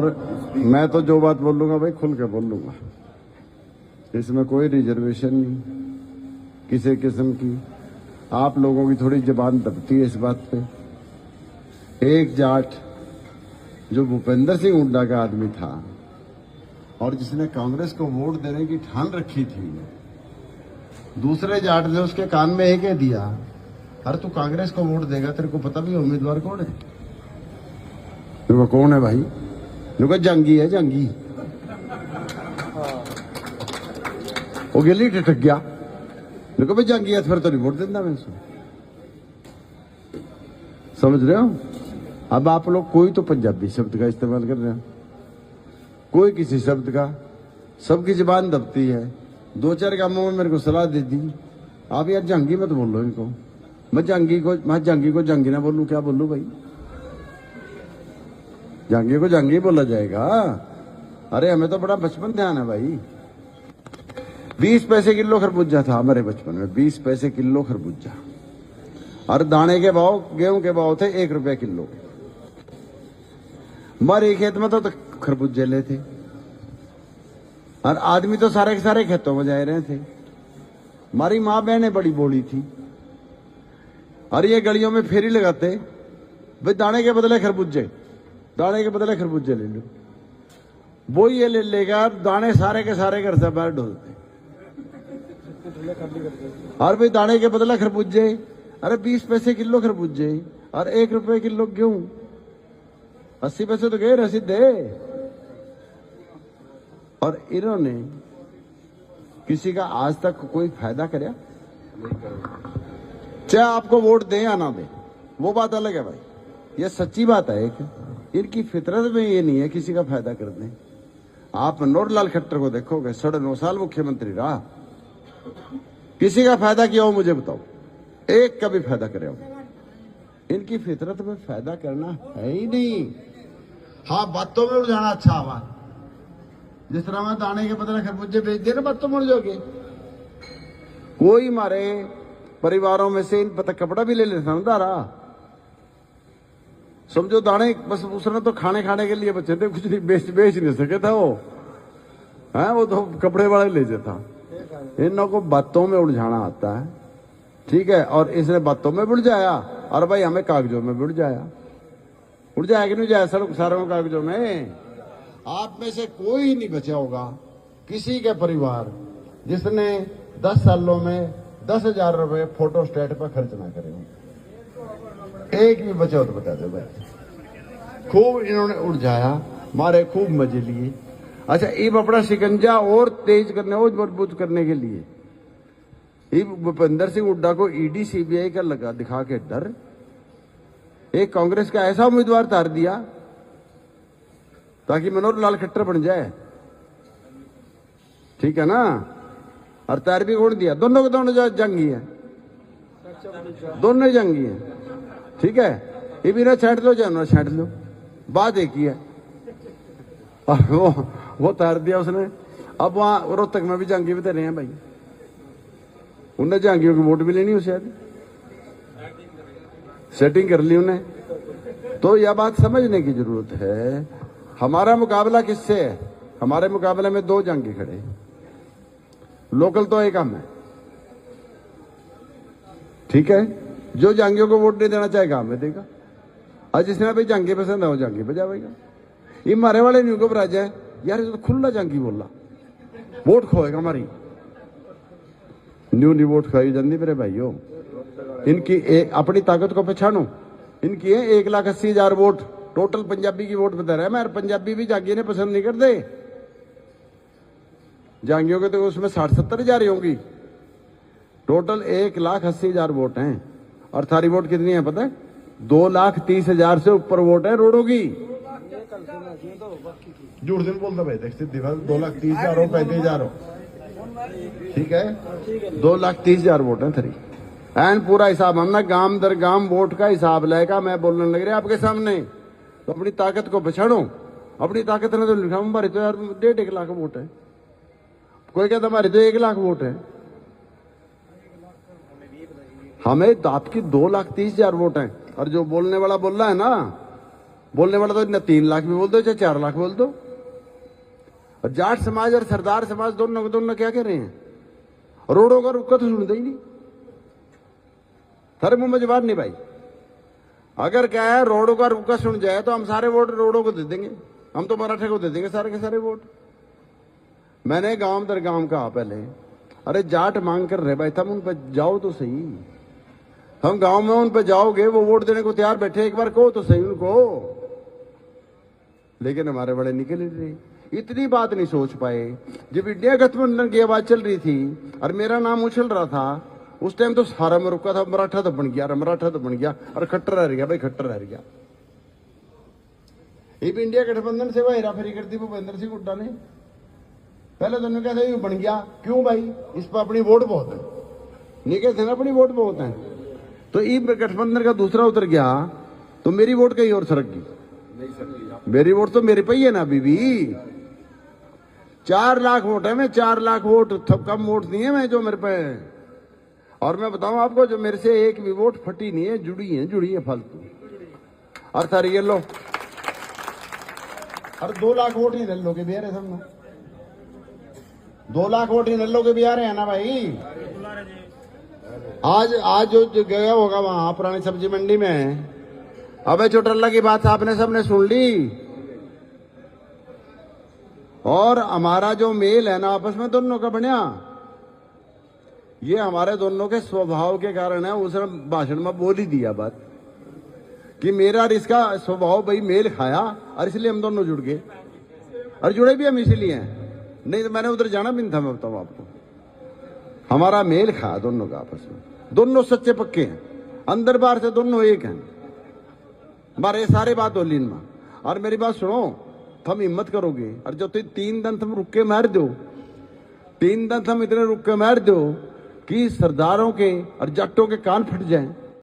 और मैं तो जो बात बोल लूंगा भाई खुल के बोल लूंगा, इसमें कोई रिजर्वेशन नहीं किसी किस्म की। आप लोगों की थोड़ी जबान दबती है इस बात पे। एक जाट जो भूपेंद्र सिंह हुड्डा का आदमी था और जिसने कांग्रेस को वोट देने की ठान रखी थी, दूसरे जाट ने उसके कान में एक कह दिया, अरे तू कांग्रेस को वोट देगा, तेरे को पता भी उम्मीदवार कौन है? देखो कौन है भाई? देखो जंगी है, जंगी। वो गिली ठिठक गया, देखो भाई जंगी है, फिर तो नहीं वोट देना मैं उसको। समझ रहे हो? अब आप लोग कोई तो पंजाबी शब्द का इस्तेमाल कर रहे हो, कोई किसी शब्द का, सबकी जुबान दबती है। दो चार कामों में मेरे को सलाह दे दी, आप यार जंगी मत बोलो इनको। मैं जंगी को जंगी ना बोलूं, क्या बोलूं भाई? जंगी को जंगी बोला जाएगा? अरे हमें तो बड़ा बचपन ध्यान है भाई। 20 पैसे किलो खरबूजा था हमारे बचपन में, 20 पैसे किलो खरबूजा। और दाने के भाव, गेहूं के भाव थे 1 रुपया किलो। हमारे खेत में तो खरबूजे ले थे, और आदमी तो सारे के सारे खेतों में जा रहे थे। हमारी माँ बहनें बड़ी बोली थी, और ये गलियों में फेरी लगाते, भाई दाने के बदले खरबूजे, दाने के बदले खरबूजे ले लो। वो ये ले लेगा, दाने सारे के सारे घर से बाहर ढोलते, और भाई दाने के बदले खरबूजे। अरे 20 पैसे किलो खरबूजे और 1 रुपए किलो गेहूं, 80 पैसे तो गए रसीद दे। और इन्होंने किसी का आज तक कोई फायदा कराया? चाहे आपको वोट दें या ना दें, वो बात अलग है भाई, ये सच्ची बात है। एक इनकी फितरत में ये नहीं है किसी का फायदा कर दें। आप मनोहर लाल खट्टर को देखोगे, 9.5 साल मुख्यमंत्री रहा, किसी का फायदा किया हो मुझे बताओ? एक का भी फायदा करे हो? इनकी फितरत में फायदा करना है ही नहीं। हाँ, बातों में उलझाना अच्छा हुआ, जिस तरह मैं दाने के बदले खरबूजे बेच दिए ना, बातों में उलझोगे। कोई हमारे परिवारों में से इन पता कपड़ा भी ले लेता दारा, समझो दाने बस उसने तो खाने के लिए बचे थे, कुछ नहीं बेच नहीं सके था वो है, वो तो कपड़े वाले ले जाता। इन लोगों को बातों में उलझाना आता है, ठीक है। और इसने बातों में उड़ जाया, और भाई हमें कागजों में उड़ जाया। उड़ जाया कि नहीं जाया? सारों कागजों में। आप में से कोई नहीं बचा होगा किसी के परिवार जिसने 10 सालों में 10,000 रुपए फोटो स्टेट पर खर्च ना करे हो। एक भी बचा हो तो बता दो भाई। खूब इन्होंने उलझाया, मारे खूब मजे लिए। अच्छा, अब अपना शिकंजा और तेज करने, और मजबूत करने के लिए भूपेंद्र सिंह हुड्डा को ईडी सीबीआई का लगा दिखा के डर एक कांग्रेस का ऐसा उम्मीदवार तार दिया ताकि मनोहर लाल खट्टर बन जाए, ठीक है ना। और तार भी कौन दिया? दोनों को दोनों जंगी है, दोनों जंगी है, ठीक है। ये भी ना छाट लो, जानो छाट लो, बात एक ही है। और वो तार दिया उसने। अब वहां रोहतक में भी जंगी भी दे रहे हैं भाई, उन्हें जहांगीरों की वोट भी लेनी हो, शायद सेटिंग कर ली उन्हें। तो यह बात समझने की जरूरत है, हमारा मुकाबला किससे है? हमारे मुकाबले में 2 जंगी खड़े, लोकल तो एक हम है, ठीक है। जो जंगियों को वोट नहीं देना चाहेगा हमें देगा, और जिसने भाई जंगी पसंद है वो जंगी बजावेगा। ये मारे वाले न्यू को राजा है यार, तो खुला जंगी बोला, वोट खोएगा हमारी। न्यू नहीं वोट खाई जाती मेरे भाइयों। इनकी अपनी ताकत को पहचानो। इनकी है 1,80,000 वोट, टोटल पंजाबी की वोट बता रहा है मैं। पंजाबी भी जागी ने पसंद नहीं करते, जांगियों के तो उसमें 60-70 हजार ही होंगी। टोटल 1,80,000 वोट हैं, और थारी वोट कितनी है पता है? 2,30,000 से ऊपर वोट है रोडों की। झूठ दिन बोलता भाई, देख सीधी बात, 2,30,000 हो, 35,000 हो, ठीक है। 2,30,000 वोट है थरी, एन पूरा हिसाब हमने गांव दर गांव वोट का हिसाब लेगा। मैं बोलने लग रहा आपके सामने, तो अपनी ताकत को पहचानो। अपनी ताकत ने तो लिखा हमारे तो यार 1.5 लाख वोट है, कोई कहता हमारे तो 1 लाख वोट है। हमें आपकी 2,30,000 वोट है। और जो बोलने वाला बोल रहा है ना, बोलने वाला तो इतना 3 लाख भी बोल दो चाहे 4 लाख बोल दो। और जाट समाज और सरदार समाज दोनों क्या कह रहे हैं? रोडों का रुका तो सुनते ही नहीं, थारे मुंह में जवाब नहीं भाई। अगर क्या है रोडों का रुका सुन जाए तो हम सारे वोट रोडों को दे देंगे, हम तो मराठे को दे देंगे सारे के सारे वोट। मैंने गांव दर गांव कहा पहले, अरे जाट मांग कर रहे भाई, तुम उन पर जाओ तो सही, हम गांव में उन पर जाओगे वो वोट देने को तैयार बैठे, एक बार कहो तो सही उनको। लेकिन हमारे बड़े निकल ही रहे, इतनी बात नहीं सोच पाए। जब इंडिया गठबंधन की आवाज चल रही थी और मेरा नाम उछल रहा था, उस टाइम तो सारा में रुका था, मराठा तो बन गया, मराठा तो बन गया, और खट्टर रह गया भाई, खट्टर रह गया। ये भी इंडिया गठबंधन से वह हेराफेरी करती भूपेंद्र सिंह हुड्डा ने। पहले तो कहते ये बन गया, क्यों भाई? इस पर अपनी वोट बहुत है, नहीं कहते ना अपनी वोट बहुत है। तो ये गठबंधन का दूसरा उतर गया तो मेरी वोट कहीं और सरक गई। मेरी वोट तो मेरे पे ही है ना अभी भी। 4 लाख वोट है, मैं 4 लाख वोट कम वोट नहीं है मैं जो मेरे पे। और मैं बताऊं आपको, जो मेरे से एक भी वोट फटी नहीं है, जुड़ी है फालतू। और सर ये लो, और 2 लाख वोट ही नल्लो के बिहार है सब में, 2 लाख वोट ही नल्लो के बिहार है ना भाई। आज जो गया होगा वहां पुरानी सब्जी मंडी में, अबे चौटल्ला की बात आपने सबने सुन ली। और हमारा जो मेल है ना आपस में दोनों का बनिया, ये हमारे दोनों के स्वभाव के कारण है। उसने भाषण में बोल ही दिया बात कि मेरा और इसका स्वभाव भाई मेल खाया, और इसलिए हम दोनों जुड़ गए, और जुड़े भी हम इसीलिए हैं, नहीं तो मैंने उधर जाना भी नहीं था। मैं बताऊं आपको, हमारा मेल खाया दोनों का आपस में, दोनों सच्चे पक्के हैं, अंदर बाहर से दोनों एक हैं। बारे सारे बात होली इनमें। और मेरी बात सुनो, तुम हिम्मत करोगे और जब 3 दिन तुम रुक के मार दो, 3 दिन तुम इतने रुक के मार दो कि सरदारों के और जट्टों के कान फट जाएं,